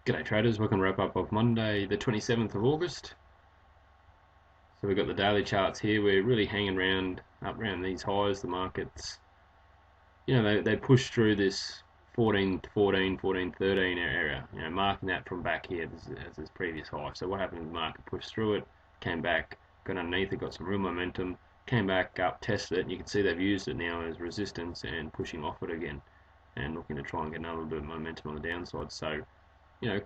G'day traders, we're going to wrap up of Monday the 27th of August. So we've got the daily charts here. We're really hanging around up around these highs. The markets, they push through this 14 14, 14 13 area, marking that from back here as this previous high. So what happened is the market pushed through it, came back, got underneath it, got some real momentum, came back up, tested it, and you can see they've used it now as resistance and pushing off it again and looking to try and get another bit of momentum on the downside. So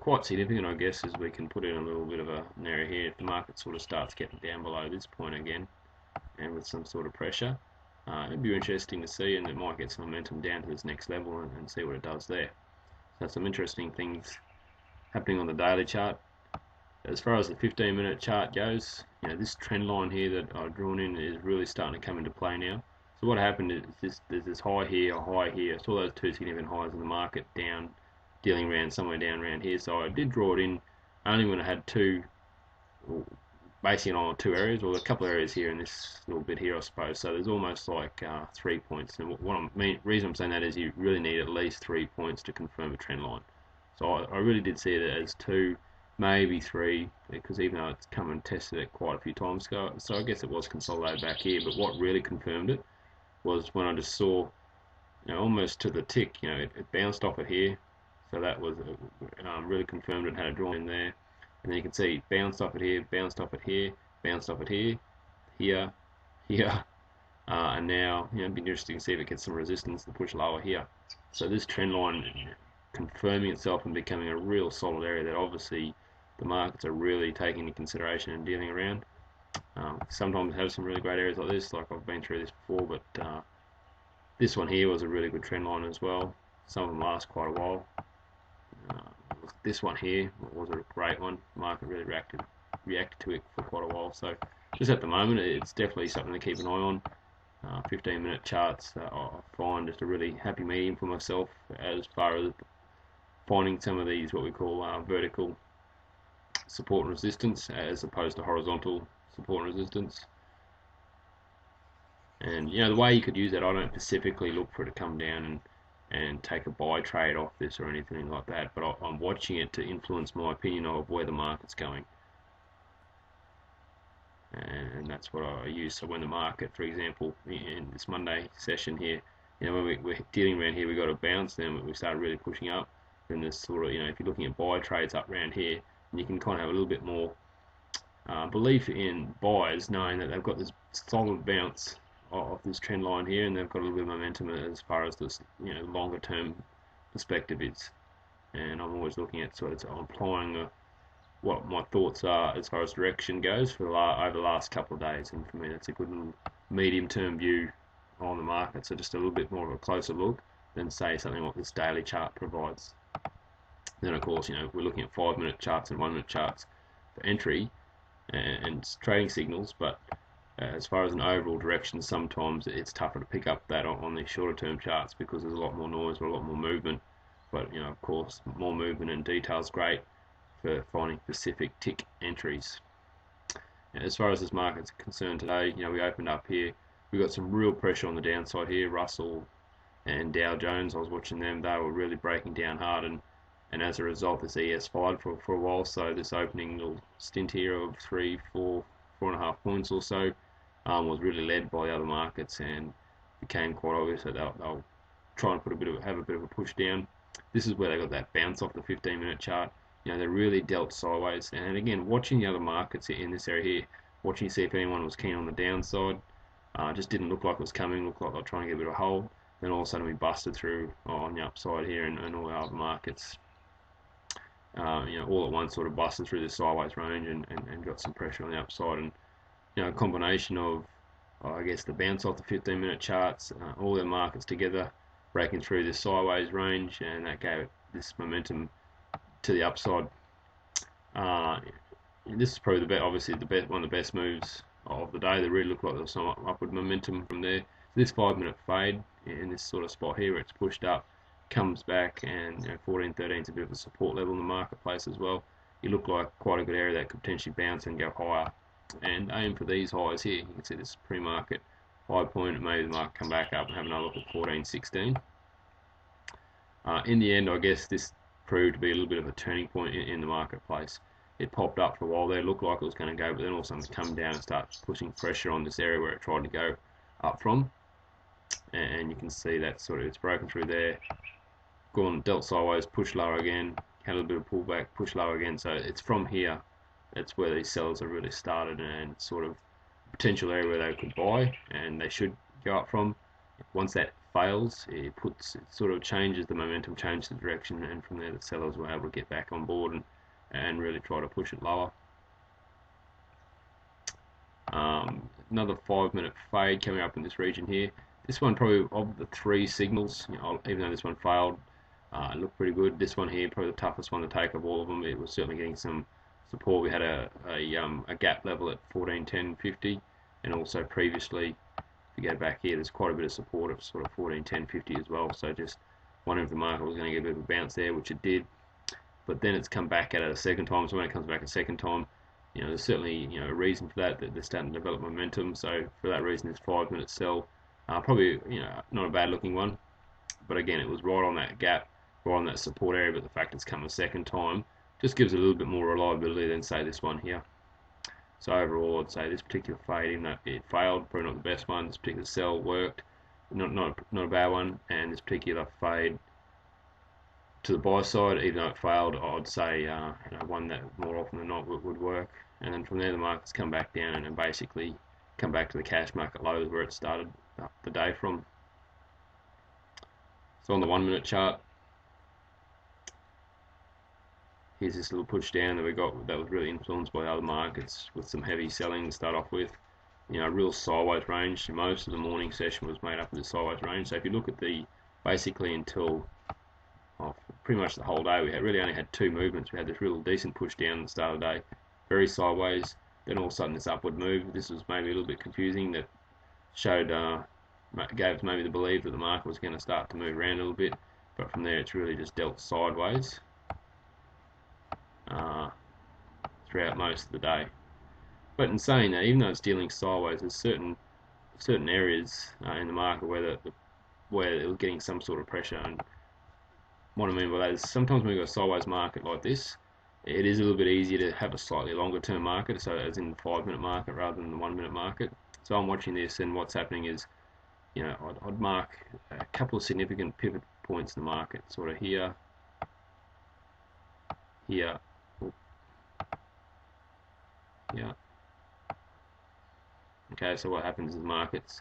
quite significant, I guess, as we can put in a little bit of an area here. If the market sort of starts getting down below this point again, and with some sort of pressure, it'd be interesting to see, and it might get some momentum down to this next level and see what it does there. So some interesting things happening on the daily chart. As far as the 15-minute chart goes, this trend line here that I've drawn in is really starting to come into play now. So what happened is there's this high here, a high here. I saw those two significant highs in the market down, dealing around somewhere down around here. So I did draw it in only when I had basically on two areas, or a couple of areas here in this little bit here, I suppose. So there's almost like 3 points. And reason I'm saying that is you really need at least 3 points to confirm a trend line. So I really did see it as two, maybe three, because even though it's come and tested it quite a few times ago, so I guess it was consolidated back here. But what really confirmed it was when I just saw, almost to the tick, it bounced off it here. So that was really confirmed it had a draw in there. And then you can see it bounced off it here, bounced off it here, bounced off it here, here, here. And now, it'd be interesting to see if it gets some resistance to push lower here. So this trend line confirming itself and becoming a real solid area that obviously the markets are really taking into consideration and dealing around. Sometimes have some really great areas like this, like I've been through this before, but this one here was a really good trend line as well. Some of them last quite a while. This one here was a great one. The market really reacted to it for quite a while. So just at the moment, it's definitely something to keep an eye on. 15-minute charts, I find just a really happy medium for myself as far as finding some of these what we call vertical support and resistance as opposed to horizontal support and resistance. And the way you could use that, I don't specifically look for it to come down and take a buy trade off this or anything like that, but I'm watching it to influence my opinion of where the market's going, and that's what I use. So when the market, for example, in this Monday session here, when we're dealing around here, we got a bounce, then we started really pushing up. Then this sort of, if you're looking at buy trades up around here, and you can kind of have a little bit more belief in buyers, knowing that they've got this solid bounce of this trend line here, and they've got a little bit of momentum as far as this longer term perspective is. And I'm always looking at sort of applying what my thoughts are as far as direction goes for over the last couple of days, and for me that's a good medium term view on the market. So just a little bit more of a closer look than say something like this daily chart provides. Then of course we're looking at 5-minute charts and 1-minute charts for entry and trading signals, but as far as an overall direction, sometimes it's tougher to pick up that on the shorter term charts because there's a lot more noise or a lot more movement. But of course, more movement and detail is great for finding specific tick entries. As far as this market's concerned today, we opened up here. We got some real pressure on the downside here. Russell and Dow Jones, I was watching them. They were really breaking down hard, and as a result, this ES fired for a while. So this opening little stint here of 4.5 points or so was really led by the other markets, and became quite obvious that they'll try and have a bit of a push down. This is where they got that bounce off the 15-minute chart. They really dealt sideways, and again, watching the other markets in this area here, watching to see if anyone was keen on the downside. Just didn't look like it was coming. Looked like they were trying to get a bit of a hold. Then all of a sudden we busted through on the upside here, and all the other markets, all at once sort of busted through the sideways range and got some pressure on the upside. And a combination of, I guess, the bounce off the 15-minute charts, all the markets together breaking through this sideways range, and that gave it this momentum to the upside. This is probably obviously one of the best moves of the day. They really look like there was some upward momentum from there. This 5-minute fade in this sort of spot here where it's pushed up, comes back, and 14.13 is a bit of a support level in the marketplace as well. It looked like quite a good area that could potentially bounce and go higher, and aim for these highs here. You can see this pre-market high point, and maybe the market come back up and have another look at 14.16. In the end, I guess this proved to be a little bit of a turning point in the marketplace. It popped up for a while there, looked like it was going to go, but then all of a sudden it's come down and start putting pressure on this area where it tried to go up from. And you can see that sort of, it's broken through there, gone, dealt sideways, pushed lower again, had a little bit of pullback, pushed lower again. So it's from here, that's where these sellers have really started, and sort of potential area where they could buy, and they should go up from. Once that fails, it sort of changes the momentum, changes the direction, and from there the sellers were able to get back on board and really try to push it lower. Another 5-minute fade coming up in this region here. This one probably of the 3 signals, even though this one failed, it looked pretty good. This one here probably the toughest one to take of all of them. It was certainly getting some support. We had a gap level at 14.10.50, and also previously, if you go back here, there's quite a bit of support at sort of 14.10.50 as well. So just wondering if the market was going to get a bit of a bounce there, which it did. But then it's come back at it a second time. So when it comes back a second time, there's certainly a reason for that they're starting to develop momentum. So for that reason, this 5-minute sell, probably not a bad looking one. But again, it was right on that gap, right on that support area. But the fact it's come a second time just gives it a little bit more reliability than say this one here. So overall, I'd say this particular fade, even though it failed, probably not the best one. This particular sell worked, not a bad one, and this particular fade to the buy side, even though it failed, I'd say one that more often than not would work. And then from there, the market's come back down and basically come back to the cash market lows where it started the day from. So on the 1-minute chart, here's this little push down that we got that was really influenced by other markets with some heavy selling to start off with. Real sideways range. Most of the morning session was made up of the sideways range. So if you look at basically until pretty much the whole day, we really only had 2 movements. We had this real decent push down at the start of the day, very sideways. Then all of a sudden this upward move. This was maybe a little bit confusing. That showed, gave us maybe the belief that the market was going to start to move around a little bit. But from there, it's really just dealt sideways throughout most of the day. But in saying that, even though it's dealing sideways, there's certain areas in the market where it was getting some sort of pressure. And what I mean by that is sometimes when we've got a sideways market like this, it is a little bit easier to have a slightly longer term market, so as in the 5-minute market rather than the 1-minute market. So I'm watching this, and what's happening is, I'd mark a couple of significant pivot points in the market, sort of here, here, yeah. Okay, so what happens is the markets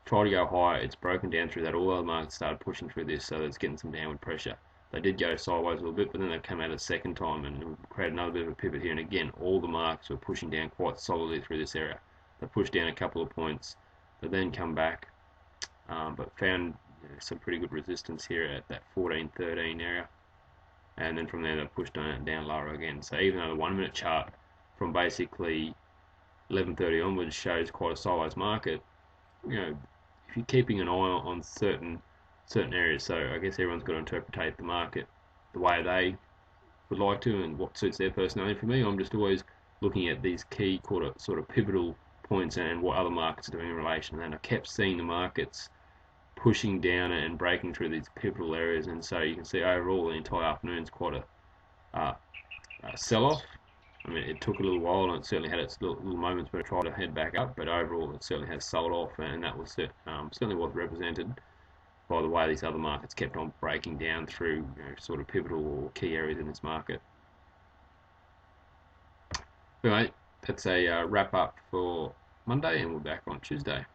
try to go higher, it's broken down through that, all other markets started pushing through this, so it's getting some downward pressure. They did go sideways a little bit, but then they've come out a second time and created another bit of a pivot here, and again, all the markets were pushing down quite solidly through this area. They pushed down a couple of points, they then come back, but found some pretty good resistance here at that 14.13 area, and then from there they pushed down lower again. So even though the 1-minute chart from basically 11:30 onwards shows quite a sideways market, if you're keeping an eye on certain areas, so I guess everyone's got to interpret the market the way they would like to and what suits their personality. For me, I'm just always looking at these key sort of pivotal points and what other markets are doing in relation. And I kept seeing the markets pushing down and breaking through these pivotal areas, and so you can see overall the entire afternoon's quite a sell-off. I mean, it took a little while, and it certainly had its little moments where it tried to head back up, but overall it certainly has sold off, and that was certainly was represented by the way these other markets kept on breaking down through sort of pivotal or key areas in this market. Anyway, that's a wrap up for Monday, and we're back on Tuesday.